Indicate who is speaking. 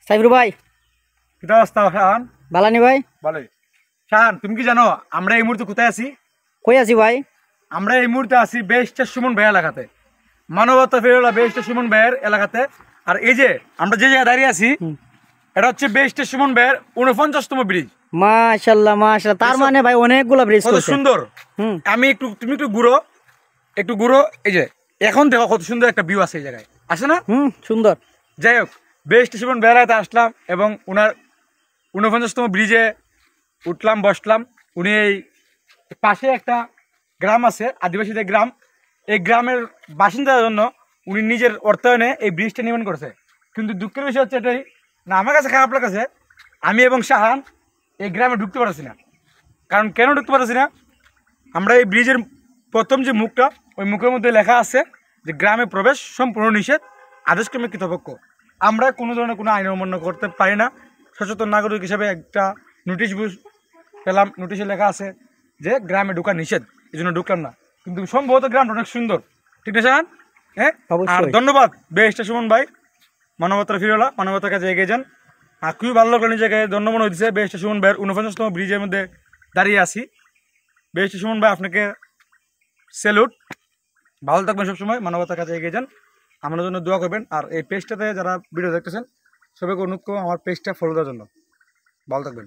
Speaker 1: সাইফুর ভাই,
Speaker 2: কি অবস্থা শাহান?
Speaker 1: বালানি ভাই।
Speaker 2: ভালোই। শাহান, তুমি কি জানো আমরা এই মুহূর্তে কোথায় আছি?
Speaker 1: কই আছি ভাই?
Speaker 2: আমরা এই মুহূর্তে আছি বেস্ট সুমন ভাই এলাকাতে, মানবতা ফেরোলা বেস্ট সুমন ভাইয়ের এলাকাতে। আর এই যে আমরা যে জায়গায় দাঁড়িয়ে আছি, এটা হচ্ছে বেস্ট সুমন ভাইয়ের 49তম ব্রিজ।
Speaker 1: মাশাআল্লাহ মাশাআল্লাহ, তার মানে ভাই অনেকগুলা ব্রিজ
Speaker 2: কত
Speaker 1: করছে।
Speaker 2: সুন্দর। তুমি একটু ঘুরো, একটু ঘুরো। এই যে এখন দেখো কত সুন্দর একটা ভিউ আছে এই জায়গায়, আছে না?
Speaker 1: সুন্দর।
Speaker 2: যাই হোক, বেস্ট সুমন বেড়াতে আসলাম এবং ওনার 49তম ব্রিজে উঠলাম, বসলাম। উনি এই পাশে একটা গ্রাম আছে, আদিবাসীদের গ্রাম, এই গ্রামের বাসিন্দাদের জন্য উনি নিজের অর্থায়নে এই ব্রিজটা নির্মাণ করেছে। কিন্তু দুঃখের বিষয় হচ্ছে এটাই না, আমার কাছে খারাপ লাগছে, আমি এবং শাহান এই গ্রামে ঢুকতে পারছি না। কারণ কেন ঢুকতে পারছি না? আমরা এই ব্রিজের প্রথম যে মুখটা, ওই মুখের মধ্যে লেখা আছে যে গ্রামে প্রবেশ সম্পূর্ণ নিষেধ, আদেশক্রমে কৃতপক্ষ। আমরা কোনো ধরনের কোনো আইন অমান্য করতে পারি না। সচেতন নাগরিক হিসেবে একটা নোটিশ পেলাম, নোটিশে লেখা আছে যে গ্রামে ঢোকা নিষেধ, এই জন্য ঢুকলাম না। কিন্তু সম্ভবত গ্রামটা অনেক সুন্দর, ঠিক আছে? হ্যাঁ, আর ধন্যবাদ বেস্ট সুমন ভাই, মানবতার ফিরোলা, মানবতার কাছে এগিয়ে যান। আর খুবই ভালো লাগলো, নিজেকে ধন্য মনে হচ্ছে। বেস্ট সুমন ভাইয়ের 49তম ব্রিজের মধ্যে দাঁড়িয়ে আছি। বেস্ট সুমন ভাই, আপনাকে স্যালুট। ভালো থাকবেন সবসময়, মানবতার কাছে এগিয়ে যান, আমাদের জন্য দোয়া করবেন। আর এই পেজটাতে যারা ভিডিও দেখতেছেন সবাইকে অনুরোধ করবো আমার পেজটা ফলো দেওয়ার জন্য। ভালো থাকবেন।